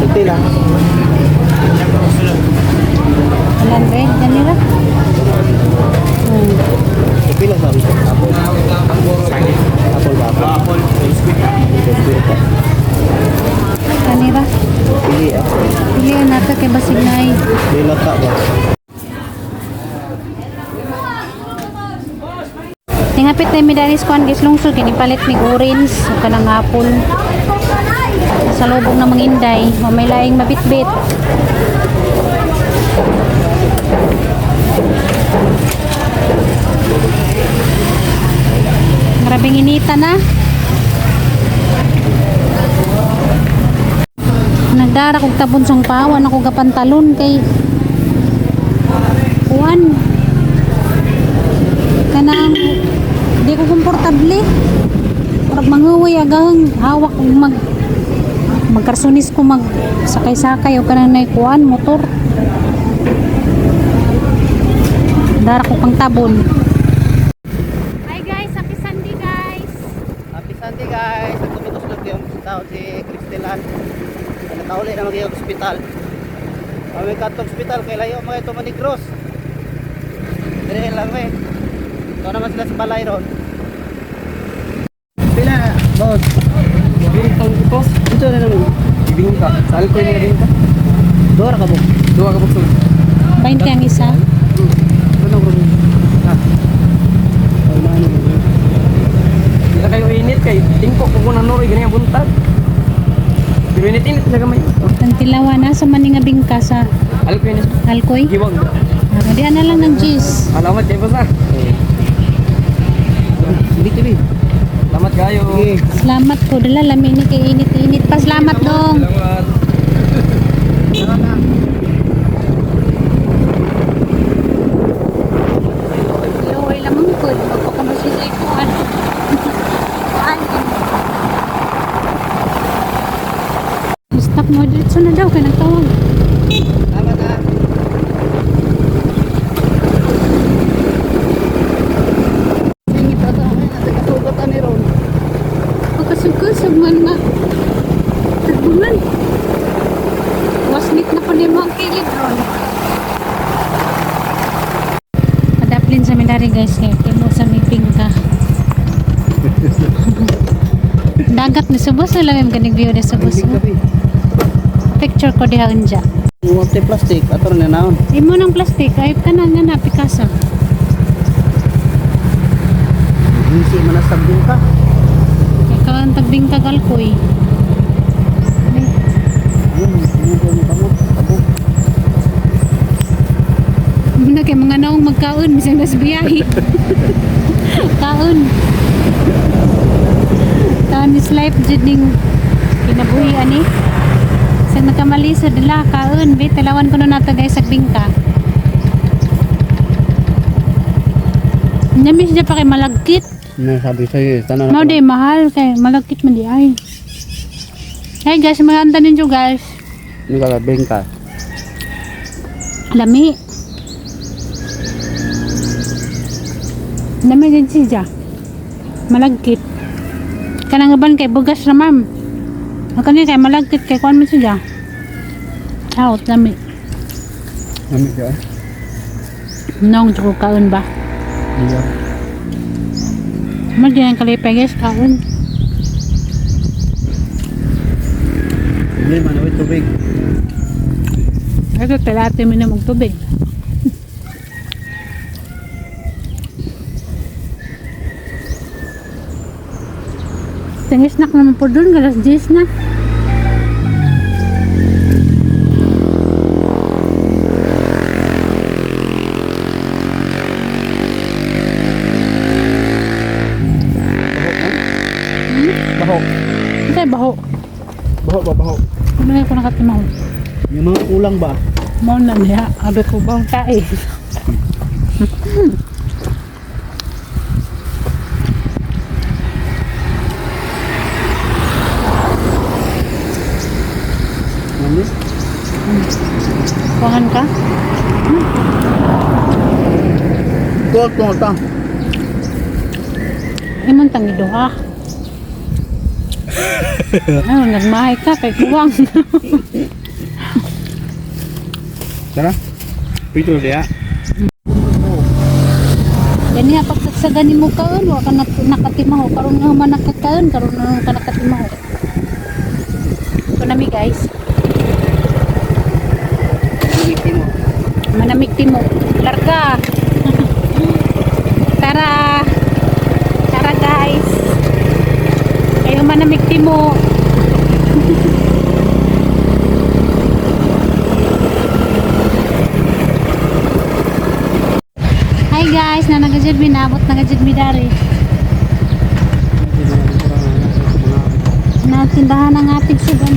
Kunti lang. 100 ganira. Pila ba? Apple. Apple ba? Apple. Ganira. Pili ah. Pilihan natin kay basig na ay. Pila ta ba? Tingapit na mi danis kuan guys lungsod kini palit mig orange ug kanang apple. Sa lubong na manginday, may laing mabitbit. Grabing inita na. Nagdara kog tabon sang pawan ako gapantalon kay kuan. Kanang di ko komportable. Pag manguwi agang hawak kog magkarsunis ko sakay-sakay o kanang naikuan motor. Dara ko pang tabon. Hi guys, happy Sunday guys. Happy Sunday guys. Nagtumitos lang yung tao si Cristelan. Natauli na mag-iog hospital. Kami katong hospital kay layo mga ito Manigros. Dire lang eh. Ito naman sila sa balay ron. Pila na, boss. Bintang ito. Ito na naman. Bingka. Saan ko yung bingka? Dora ka mo. Dua ka bukso. 20 ang isa. Ano ko? Ah. Hindi na kayo init kay tingko ko kung nanoroy ganyan buntag. Pero init-init na gamay. Ang tilawa na sa maninga bingka sa Alpinis. Alcoy. Giwag. Diyan na lang ng cheese. Alamat kayo basta. Sige. Salamat kayo. Sige. Salamat po. Dala lami ni kay init-init pa. Salamat dong. Salamat. Loy lamang po. Magpakamusin ay kuan. Kuan. Stop mo dito na daw kay nagtawag. Tama na. Sige pa ito. Nagkasugot ani ron. Pagkasugusog man nga. Tagunan. Wasnit na po ni mga kilid ron. Padaplin sa minari guys eh. Timo sa miping ka. Dagat ni subos na lang yung ganing view ni subos. Picture ko diha unja. Uwag tayo plastic. Ato na naon. Imo ng plastic. Ayop ka na nga na. Picasso. Hindi man nasabdin ka. Ikaw ang tagbing kagalkoy. Ayun, sinugol mo kamo. Tabo. Muna kay mga naong magkaon. Bisang nas biyahe. Kaon. Kaon is life dyan ning kinabuhi ani. Sa nagkamali sa dila kaon. Be, talawan ko na nato guys sa bingka. Namis dyan pa kay malagkit. Sabi sa'yo, tanong Mau di mahal kay malagkit man di ay. Hey guys, maganda ninyo guys. Ini kalau bengkak. Lami. Lami din siya. Malagkit. Kanang uban kay bugas na ma'am. Ako ni kay malagkit kay kuan mo siya. Out lami. Ambil dia. Nong cukup kaon ba? Iya. Mag yan kalipay guys kaon. Ini mana itu tubig? Ito talate mo na magtubig. Tingis nak naman po doon, galas 10 na. Baho. Ito baho. Baho. Ano nga ko nakatimaw? Yung mga kulang ba? Mau na niya, abe ko bang tae. Nani? Kuhan ka? Tuwag. Imong tangido ha. Ano, nagmahay ka kay kuwang. Tara. Pito dia. Gani pagsagsagani mo kaon, wa ka nakatimaho karon nga man nakakaon, karon na ka nakatimaho. Ito nami guys. Manamig timo. Larga. Tara. Tara guys. Kayo manamig timo. Hi guys, na nagajud mi nabot nagajud mi dari. Na tindahan ng ating sudan.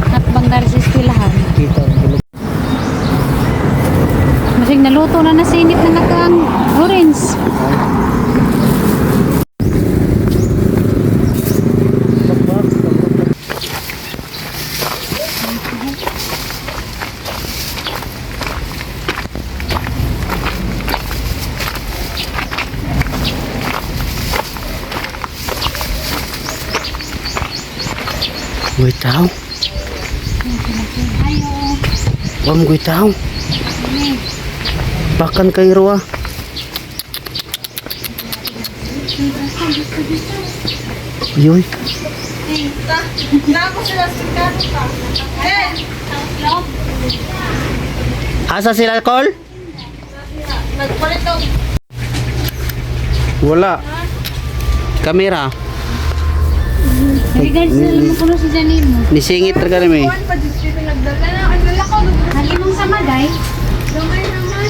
At bangdar sa eskwelahan. Masig naluto na nasinip na nakaang orange. Gue tahu. Ayo. Wam gue tahu. Ini. Bahkan kay Roa. Yoy. Asa sila call? Wala. Kamera. Hey guys, mo kuno si Janine mo. Nisingit ra kami. Halimong sama guys. Gamay naman.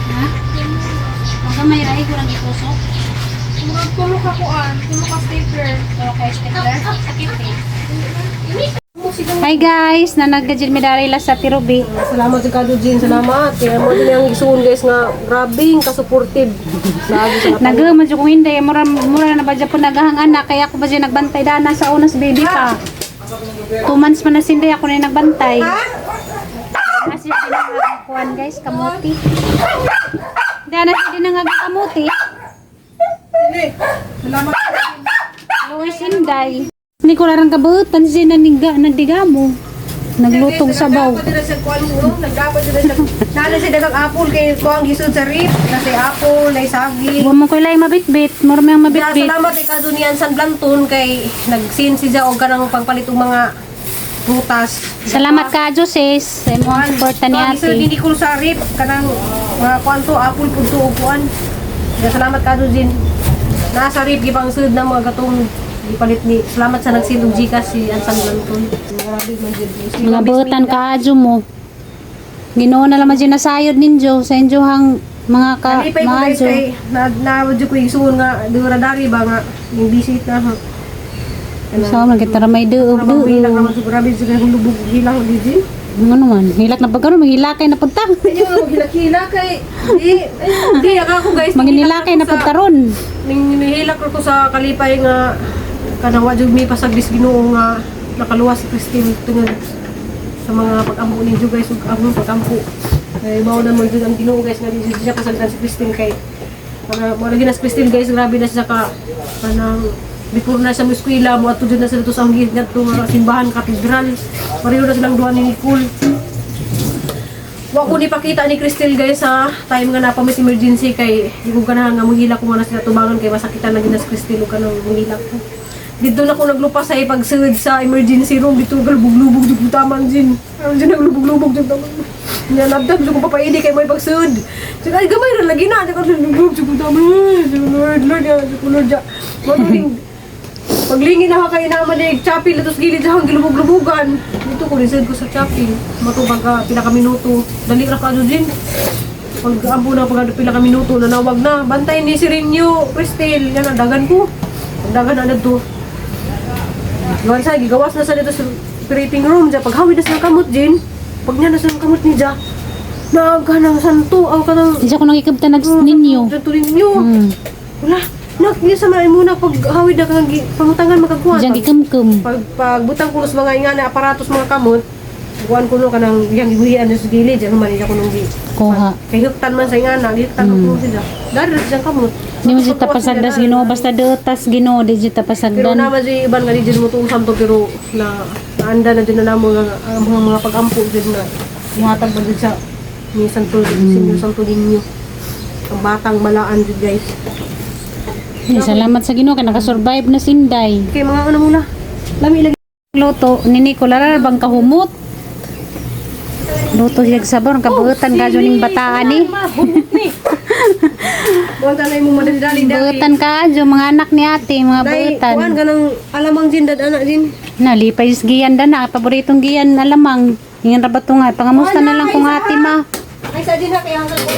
Ha? Gamay ra ko lang itusok. Tulog kakuan, tulog ka stapler. So kay stapler, sakit eh. Hi guys, na nagkajil medali la sa Tirubi. Salamat si Kado Jean, salamat. Kaya mo din ang isuon guys nga grabing ka-supportive. Lagi sa Nagaman jud kung hindi mura na ba jud po nagahang anak kaya ako ba jud nagbantay dana sa unas baby pa. 2 months man na sindi ako na nagbantay. Kasi kuan guys, kamuti. Dana si din nga kamuti. Salamat. Luis Inday. Ni ko larang kabutan si nagdiga mo. Naglutong sabaw. Nagdapat din sa kuan mo, nagdapat din sa nana si dagang apple kay kuang gisud sa rip, na si apple, na saging. Wa mo ko lay mabitbit, mura may Kaya mabitbit. salamat kay Kado niyan San Blanton kay nagsin siya og kanang pagpalit og mga prutas. Salamat ka Joses sa imong suporta ni Ate. ate. Hindi ko sa rip kanang mga kuan to apple pud to og kuan. Kaya salamat Kado Jean. Nasa rip gipang sud na mga gatong ipalit ni salamat sa nagsilog Gcash si Ansan Blanton. Grabe man jud. Mga butan ka adyo mo. Ginoo na lamang dyan nasayod ninyo sa inyohang mga ka Kalipay ko guys maadyo. kay na ko isuon nga duradari ba nga yung visit na ha. So, magkita may duog Grabe hilang duog. naman sa grabe sa lubog hilang di Jean. Ano man, hilak na pagkaroon, maghilakay na punta. Ayun, hilak-hilak kay di ako guys. Maginilakay na pagkaroon. Ning nihilak ko sa kalipay nga kanang wa jud mi pasagdis Ginoo nga nakaluwas si Christine tungod sa mga pag-ampo ni guys ug among pag-ampo. Kay mao na mo jud ang Ginoo guys nga di siya pasagdan si Christine kay mo lagi na si Christine guys grabe na siya ka kanang before na sa eskwela mo ato jud na sila to sa hangin ngadto nga simbahan katedral. Pareho na silang duha ni Nicole. Wa ko ni pakita ni Crystal guys sa time nga napamit emergency kay di ko ganahan nga muhila ko na sila tubangan kay masakitan na ginas Crystal ug kanang muhila ko. Dito na ko naglupas sa ipagsud sa emergency room dito galbug-lubog jud taman din. Ano din naglubog-lubog jud taman. Nalabdab jud ko papaidi kay may pagsud. Jud ay gamay ra lagi na jud lubog jud taman. Lord Lord ja. Paglingi na kay na manig chapil atos gilid sa gilubog-lubogan. Dito ko lisod ko sa chapil. Matubag ka pila ka minuto. Dali ra ka din. Pag ampo na pag pila ka minuto nanawag na. Bantay ni Sirinyo, Crystal, yan ang dagan ko. Ang dagan na dito. Gawan sa gigawas na sa dito sa operating room ja paghawid na sa kamot Jin. Pag niya na sa kamot ni ja. Nagkanang santo ang kanang Isa ko nakikabta ninyo. santo ninyo. Wala. Nak, niya sa mga muna paghawid na kang pamutangan magkakuha. Diyan gikumkum. Pagbutang ko sa mga nga na aparatos mga kamot. Kuan ko no kanang yang gibuhian sa gilid, diyan man niya ko nung gi. Kuha. Kay huktan man sa ingana, huktan ko siya. Dari siyang kamot. Di mo siya tapasagdas Ginoo basta detas Ginoo di siya Pero tapasagdan. naman si iban nga di dyan mo tuusam to pero na naanda na din na namo nga mga pag-ampo din na ihatag ba din sa ni Santo Santo Niño. Ang batang balaan din guys. Salamat sa Ginoo kay nakasurvive na sinday. Kay mga ano muna. Lami lagi. Luto ni Nicola bang kahumot. Luto siya sabon kabuutan kadyo ning bataan ni. Buwan na mo madali-dali dali. Buutan kadyo mga anak ni ate mga Dai, buutan. kuan ganang alamang jindad anak din. Nalipay is giyan dana paboritong giyan alamang. Ingan ra ba to nga pangamusta na lang kung ate ma. Ay sa din ha kaya hanggang ko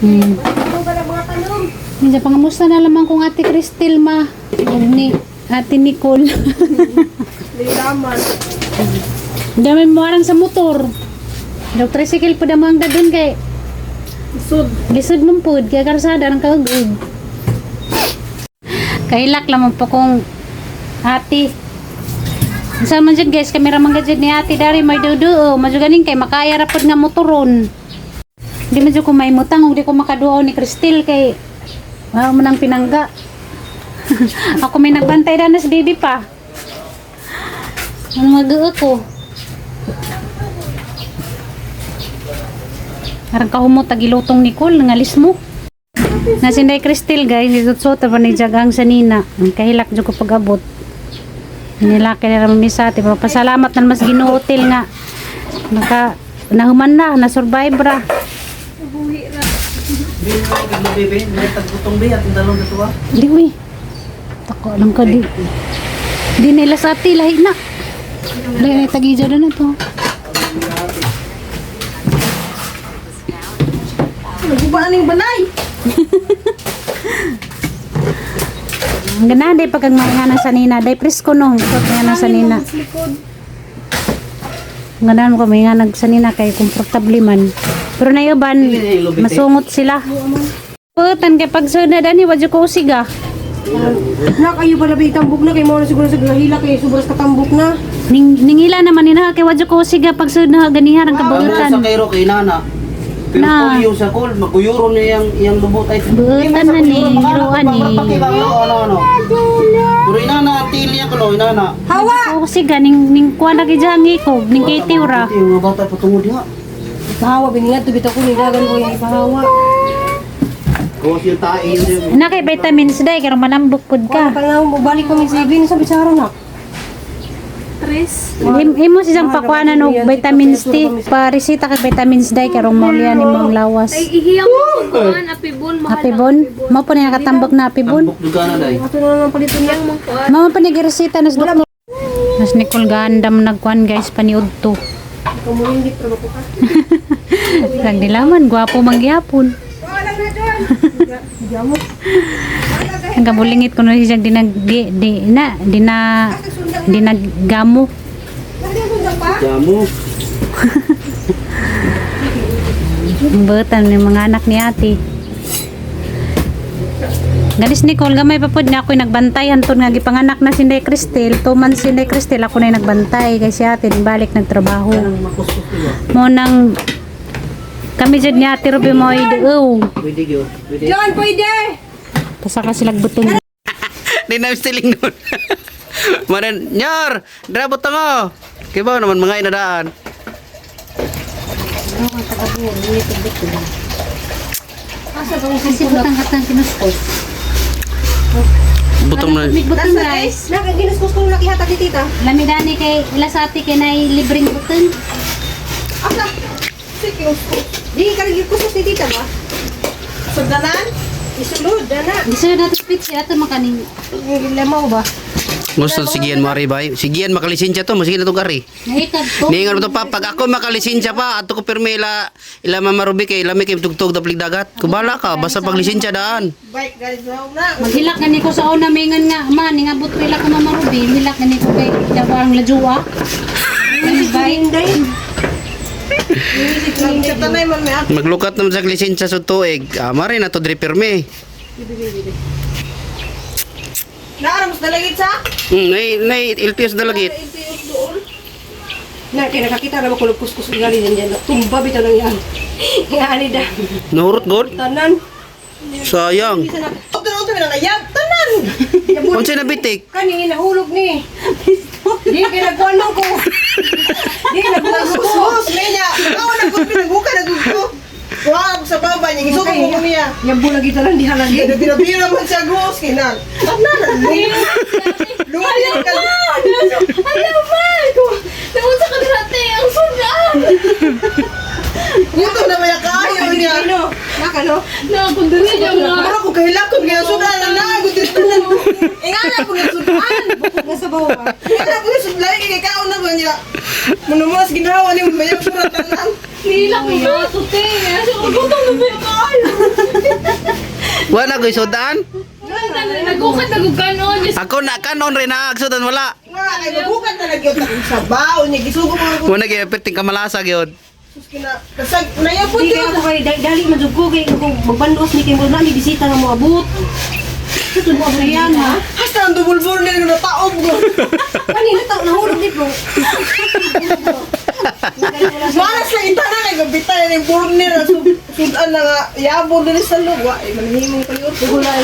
Ano ka na mga tanong? Hindi pangamusta na lamang kung ate Cristel ma. Ug ni ate Nicole. Lilaman. Dami mo arang sa motor. Daw tricycle pa damang dadun kay Sud. lisod mong pud kaya karsada ang kaugod. Kailak lamang po kung ate. Sa man dyan guys, kamera man gadget ni ate dari may dudu. Madyo ganing kay makaya rapod nga motoron. Di madyo ko may mutang ug di ko makaduaw ni Cristel kay wow man ang pinangga. Ako may nagbantay danas baby pa. Ano mag-uo ko? Arang kahumot tagilutong Nicole ngalis mo. Nasinday Cristel guys, dito soto pa ni jagang sa nina. Ang kahilak jud ko pag-abot. Nilaki na ramon misa ti pasalamat nan mas Ginoo hotel nga. Naka nahuman na survive ra. Bebe, may tagbutong be at dalong datuwa. Di uy. Tako lang ka di. Di nila sa ati lahi na. Lahi na tagija na to. Nagubaan ning banay. Ang ganahan day pag mga sa nina. Day presko no. Ikot nga na sa nina. Ang ganahan ko may nga nagsanina kay komportable man. Pero na yuban, masungot sila. Putan kay pagsunod ani wadyo ko usiga. Na kayo pala ba itambok na kay mo na siguro sa gahila kay sobras katambok na. Ningila naman ni na kay wadyo ko usiga pagsunod na ganihan ang Sa kabuutan. kairo kay nana. Pero Na. yung sa kol, maguyuro niya yung lubot ay. Buutan na ni, hiruan ni. Ano. Pero inana, tili ko no, inana. Hawa! Usiga, ning kuha lagi dyan ko, ning kitiura. Yung mga bata patungod nga. Ipahawa biningat tubit ako ni dagan ko yung ipahawa. Kung yung tae yun. Na kay vitamins day, kaya manambok pud Ka. ka. Pag balik kami sa Iglin sa Bisaro na. Imo siyang pakuanan og vitamins D, paresita kay vitamins day kay maulian imong lawas. Ihiyang mo kuan apibon mahal. Apibon, mo pa niya nakatambok na apibon. Tambok duga na day. Ato na lang paliton niya. Mama pa niya giresita nas doktor. Nas Nicole gandam nagkuan guys paniud to. Kamulindik pero ko ka. Kag dilaman gwapo mangyapon. Diamo. Ang kabulingit ko na siyang dinagamo. Jamu. Ang butan ng mga anak ni ate. Galis Nicole, gamay pa pod na ako'y nagbantay. Anton nga, gipanganak na si Day Cristel. 2 months si Day Cristel, ako na nagbantay. Kaya si ate, balik nagtrabaho. Mo nang, kami dyan ni ate Ruby mo ay Pwede yun. Pwede. John, pwede! pasaka silag butong. Di na stiling nun. Maran, nyor, drabot mo. Kaya ba naman mga inadaan? Kasi butang katang kinuskos. Butong na. May butong guys. Nakaginuskos ko nakihatag ni tita. Lamidani kay ilasati kay na libreng butong. Asa? Sige, uskos. Di ka nagikusos ni tita ba? Sundanan? Isulod, dana. Gusto na natin speech ato makaning. Lemaw ba? Gusto sigian mo ari bay. Sigian makalisensya to, masige na to gari. Nahikad ko. Ningan mo to pa pag ako makalisensya pa ato ko pirmi ila mamarubi kay lami kay tugtog daplig dagat. Kubala ka basta pag lisensya daan. Bike, guys, na. Maghilak na ko sa una mingan nga man nga but pila ka mamarubi hilak na ko kay dawarang lajua. Tanay man may ako. Maglukat naman sa lisensya sa tuig. Mari na to diri pirmi. Naaramos na lagi sa? Nay LTS dalagit. Na, kaya nakakita na makulog kuskus ng gali yan dyan. Tumba bitaw lang yan. Yan, da. Nahurot god. Tanan. Sayang. Ito na nayag tanan. Unsa na bitik? Kani nahulog ni. Di kinagkuan mo ko. Di nagbusos niya. Ikaw na ko pinaguka nagugto. Wag sa baba niya gisuko mo niya. Yabo lagi tanan di halagi. Bira man sa gros kinan. Tanan. Lumayan ka. Ayaw man! Namunta ka dati ang sudan! Ito na may kaayo niya. Nakano? Nakakundari niya nga. Para ko kahilakon kaya sudan na nagot dito. Ingana ko na sudan. Bukod na sa bawa. Ingana ko na sudan kay kaon na ba niya. Munumas ginawa ni mo bayang suratan lang. Nila ko na tuti. Kasi gutom na ba yung kayo? Wala ko sudan. Nagukad na gugano. Ako na kanon rin na sudan wala. Nga kay mabukan talaga yung takong sabaw niya gisugo mo ko. Wala gyud perting kamalasa gyud. Kasag nayapon di ako kay dali madugko kay kung magbandos ni kay mo na ni bisita nga mo abot. Ito mo abriyan ha. Hasta ang double burner na taob ko. Kanina taon nahulog di bro. Malas na intana kay gabitay ng burner sudan na nga yabo dili sa lugwa ay manhimong kayo.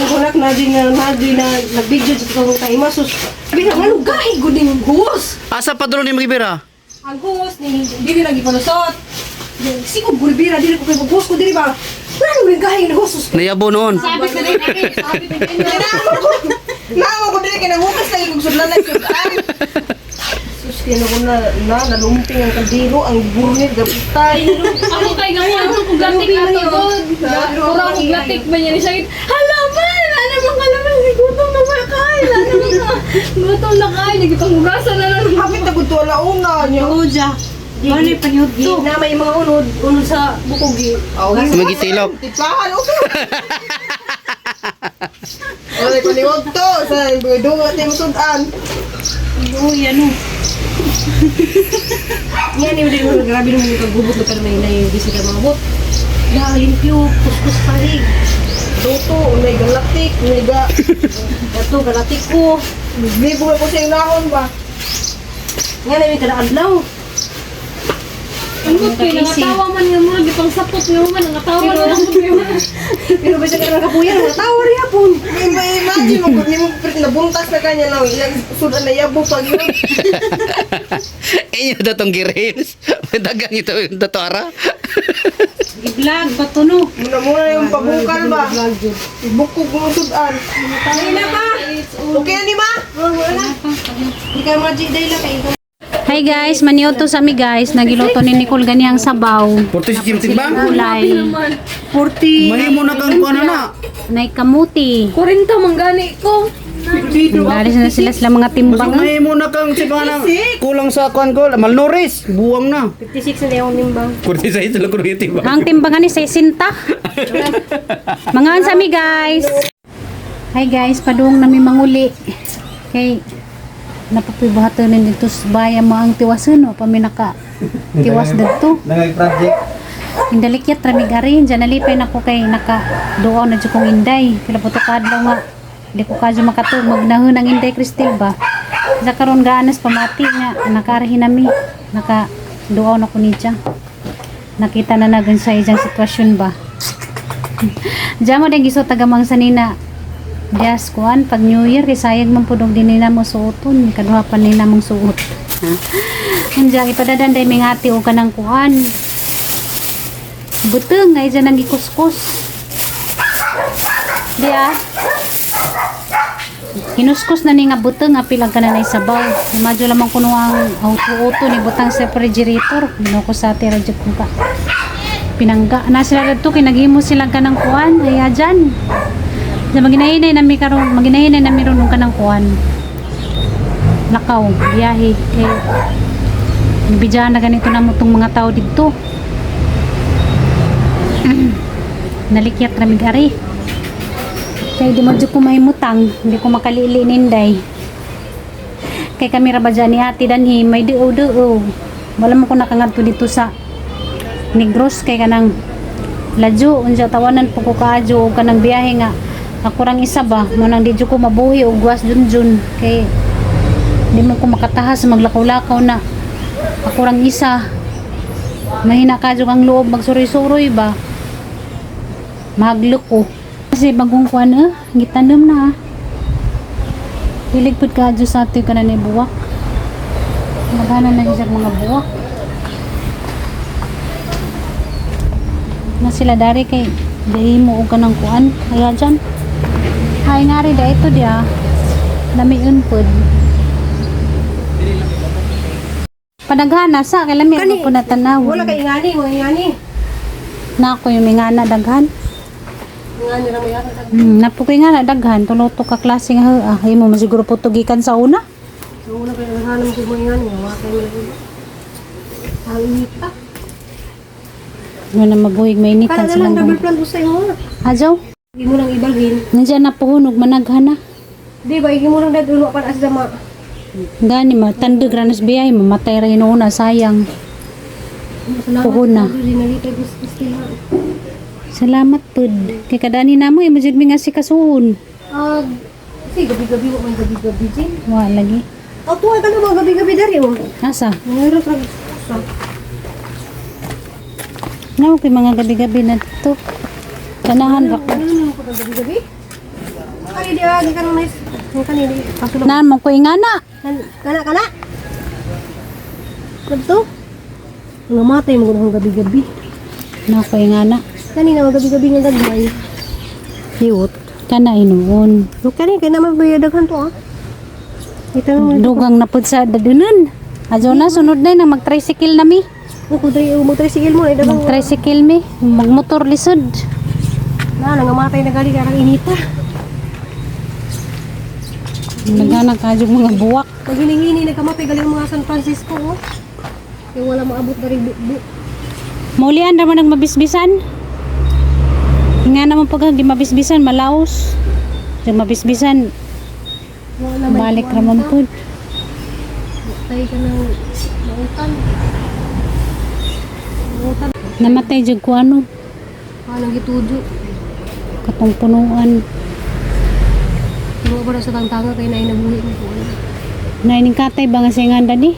Gulak na din na nag-video dito kung tayo masus. Sabi na gahi gud ning hus. Asa padulong ni magibira? Ang hus ni dili lagi palusot. Sikod gulbira dili ko kay hus ko dili ba. Wala ning gahi na husus. Nayabo noon. Sabi ko rin kami. Sabi ko rin. Namo ko dili kay nahukas lagi kog sudlan na sudan. Sus kaya ko na nalumping ang kaldero ang burner gabitay. Ako kay gawa ko gatik ato doon. Pura ko gatik ba niya ni sakit. Hala man! Ano bang kalaman? Gutom na ba kain? Ano ba? Gutom na kain. Nagipanghugasan na lang. Hapit na gud wala una niya. Uja. Bali panyud to. Na may mga unod sa bukogi. Magitilok. Tipahan o. Oy, paniwag to sa duwa ti musudan. Uy, ano? Yan ni ulit grabe nung pagbubot na pero may bisita mga bot. Ya, limpyo, kuskus palig. Toto, unay galaktik, unay Ito, galaktik ko. Libo ko sa inahon ba? Nga na may kadaan-law. Ang gutoy. Nangatawa man nga muna. Gipang sapot nga man. Nangatawa na lang. Pero ba siya ka nakapuyan, natawa rin hapon. May imagine mo, kung mo nabuntas na kanya na, ilang sudan na yabo pag yun. Inyo datong girils. Dagang ito yung datara. I-vlog pa to no. Muna yung pabukal ba? Ibukog mo sudan. Ay na pa! Okay na di ba? Wala na. Hindi kayo mga jigday lang kayo. Hi guys, manioto sa mi guys. Nagiluto ni Nicole ganiyang sabaw. Porto si Kim Timbang. Kulay. 40. Mahimo na kang kuano na. Nay kamuti. 40 manggani ko. Galis na sila mga timbang. Mahimo na kang sibana. Kulang sa kuan ko. Malnoris. Buwang na. 56 na yung nimbang. Kurti sa ito lang kuno yung timbang. Ang timbangan ni 60. Mga sa mi guys. Hi guys, padung nami manguli. Kay napapibuhatan din dito sa bayan mo ang tiwasan no, paminaka tiwas dito. Nangag-project. Indalikyat rami garin, dyan nalipay na ko kay naka doon na dyan kong inday. Kila po to kadlaw nga, di ko kadyo makatug, magnahon ang inday Cristel ba. Sa karon gaanas pamati nga, nakarahin nami, naka doon ako ni dyan. Nakita na nagan sa isang sitwasyon ba. Diyan mo din giso tagamang sanina. Yes, kuan pag New Year isayag man pudog din nila mo suoton, kaduha pa nila mong suot. Anja ipadadan day mingati og kanang kuan. Buteng ngay dyan ang gikuskus. Diya. Kinuskus na ni nga buteng apil ang kanan ay sabaw. Imadyo lamang kuno ang auto-auto ni butang sa refrigerator. Binuko sa ati radyo ko pa. Pinangga na sila dito kinaghimo silang kanang kuan ay dyan. Sa maginahinay na mi karon, maginahinay na mi ron ng kanang kuan. Lakaw, biyahe kay bidyan na ganito na mo tong mga tao dito. Nalikyat ramig ari. Kay di mo dyan ko mahimutang, hindi ko makalili ninday. Kay kami ra ba dyan ni ate danhi, may duo-duo. Wala mo ko nakangadto dito sa Negros kay kanang ladyo, unsa tawanan po ko kaadyo o kanang biyahe nga. Ako rang isa ba, mo nang di dyan ko mabuhi o guwas dun kay di mo ko makatahas maglakaw-lakaw na. Ako rang isa. Mahina ka dyan ang loob, magsuroy-suroy ba. Mahaglok ko. Kasi bagong kuan gitanom na. Hilig pud ka adyo sa ato kana ni buwak. Magana na siya mga buwak. Na sila dari kay dili mo og kanang kuan. Kaya dyan. Hay nga rin da ito dia. Lamiun pud. Padaghana sa kay lami Kani, ko na tanaw. Wala kay ingani, mo ingani. Na ako yung mingana daghan. Ingani ra mo yata. Napukoy nga na daghan tuloto ka klase nga ay mo masiguro putugikan sa una. So wala kay naghanam ko mo ingani, wala kay mo. Ang inita. Ano na mabuhig mainit Kala na sa lang double langgam. plan mo sa imo. Ajaw, Hindi mo lang ibalhin. nandiyan na puhunog managhana. Di ba, hindi mo lang dahil pa as dama. Gani matandog ranas biyay mamatay ra una sayang. Salamat. Puhuna. Dinalita gusto ha. Salamat pud. Kay kadani namo imong mi nga si kasuhon. Kasi gabi-gabi mo man gabi-gabi din. Wa lagi. Tuwa ka na mga gabi-gabi dari mo. Asa? Mayroon ka sa. Nawa kay mga gabi-gabi na dito. Kanahan ra ko. Ano naman ko gabi-gabi? Kani dia, di ka nang mais. Kani di. Kaso lang. Naan mo ko ingana. Kana. Kadto. Nga matay mo ng gabi-gabi. Na ko ingana. Kani na gabi-gabi nga gagmay. Hiwot. Kana inuon. So kani kay naman bayadagan to ah. Ito naman. Dugang na pud sa dadunon. Ajo na sunod na nang mag-tricycle na mi. Ako diri mo tricycle mo ida bang. Mag-tricycle mi, magmotor lisod. Na nangamatay na gali karang inita. Nagana ka mga buwak. Pag hiling-hini nagkamatay galing mga San Francisco oh. Yung wala maabot na rin Maulian ra man nang mabisbisan. Nga naman pag di mabisbisan malaos. Di mabisbisan wala may balik ra man pud. tayo ka ng mautan. Mautan. Namatay jud ko ano, Anong gitudo. katong punuan. Tumo ba na sa tangtanga kay na inabuhi mo po. Naining katay ba nga singanda ni?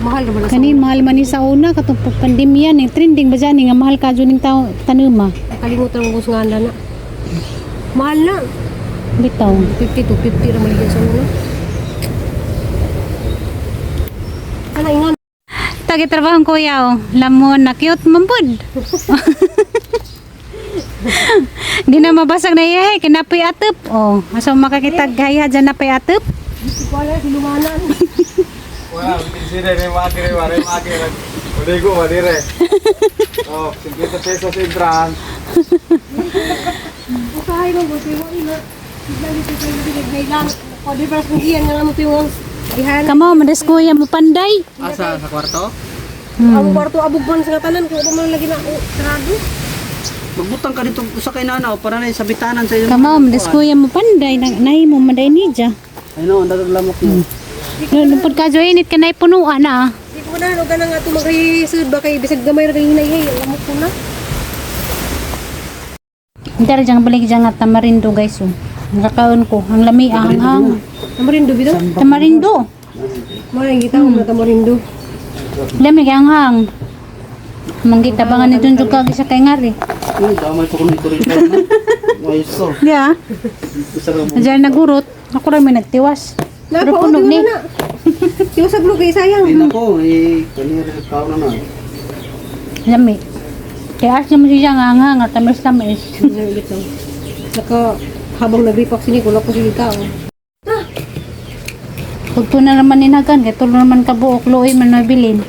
Mahal ka ba na sa Kani mahal man ni sa una katong pandemya ni trending ba dyan nga mahal ka jud ning tao tanuma. Kalimutan mo kung nga na. Mahal na. Bitaw. 50 to 50 ra maligyan sa una. Kana ingon. Tagi trabaho ko yaw. Lamon na cute man pud. Di na mabasag na iya kinapoy atep. Oh, asa makakitag gaya dyan na pay atep. Di ko alam silumanan. Wala, sila rin makire. Uday ko, madire. Oh, 50 pesos entrance. Usahay mo buti mo ina. Lagi sa kayo lang. O di para sa iyan nga mo yung ihan. Kamo madiskuya mo panday. Asa, sa kwarto? Ang kwarto abugban sa tanan kung ano man lagi na sarado. Magbutang ka dito sa kay nanaw para na sa bitanan sa iyo. Kamo madiskuya mo panday nahi mo manday ni dya. Ay no, dagang lamok mo. Lupod ka jo init kanay punuan na. Di ko na no ganang ato maghisud ba kay bisag gamay ra kay hinay alam ko na. Dara jang balik jang at tamarindo guys oh. Nakakaon ko ang lami hang. Tamarindo bitaw. Tamarindo. Mo lang gitaw na tamarindo. Lami hang. Manggita bangan ni tunjuk ka sa kay ngari. Ay, damay ko nito rin na. Ayos ko. Yeah. Isa ra mo. Diyan nagurot. Ako ra may nagtiwas. Pero Napa punog ni. na. Yung sa blue kay sayang. Ay nako, kanina rin kao na na. Lami. Kaya asya mo siya nga hang at tamis. Naka habang nag-repack sini ko lapo sini tao. Pag to na naman ninagan, kaya to na naman kabuok, looy man nabilin.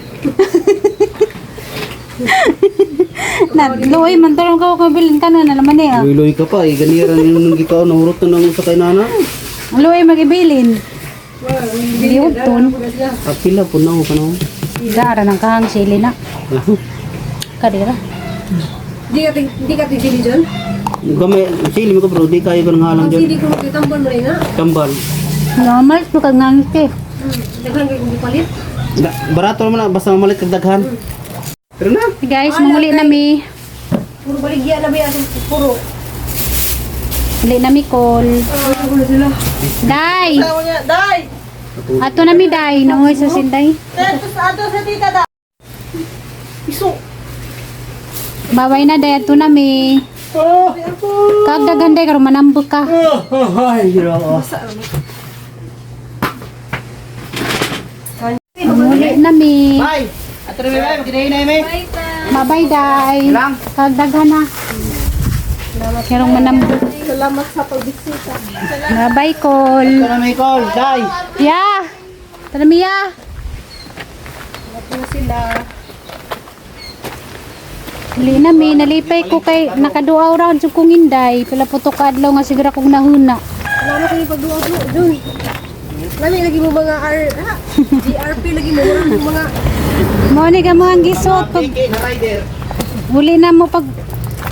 Looy man to lang ka kabilin ka na naman niya. Luy-luy ka pa, ganira nung gikaw na hurot na nang sa kay nana. Looy magibilin. Liwag ton. Kapila po na ko na. Dara ng kahang sili na. Kadira. Di ka tigili dyan? Gamay, sili mo ko bro, di kayo ko nang halang Ang dyan. sili ko magkitambal mo rin na. Kambal. Normal, pagkag ngangit eh. Daghan kayo kung palit. Barato naman na, basta mamalit kag daghan. Pero na. Guys, muli na mi. Puro baligya na ba yan? Puro. Muli na mi call. Ako na sila. Day! Ato na mi day. Nanguhay sa sinday. Iso. Baway na day. Ato na mi. Kagdaganday karon manambot ka. Ay, ginoo. Muli na mi. Bye. Ato na may magkinahin na may. Bye day. Lang. Kagdaghan na. Karong manambot. Salamat sa pagbisita. Bye call. Ato na may call. Day. Ya. Tara Mia. Ito sila. Huli na mi, nalipay ko kay nakaduaw ra jud kong inday. Pila putok ka adlaw nga sigura kong nahuna. Salamat kayo pagduwa mo, Jun. Lami lagi mo mga GRP lagi mo mga Mo ni ka mo ang gisot pag Piki na rider. huli na mo pag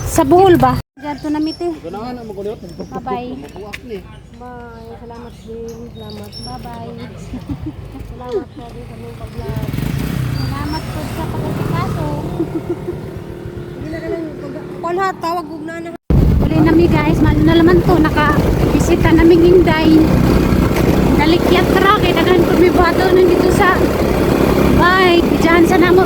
sa buhol ba. Dito na mi te. Ganahan na magulot. Bye bye. Buwak ni. bye. Salamat din. Salamat. Bye bye. Salamat sa din sa mong pag-vlog. Salamat po sa pag-asikaso. Hindi na lang call ha, tawag ug na na. Huli na mi guys, maano na laman to naka-bisita naming inday. Nalikyat ra kay daghan ko mi bato nandito sa bye. Diyan sa namo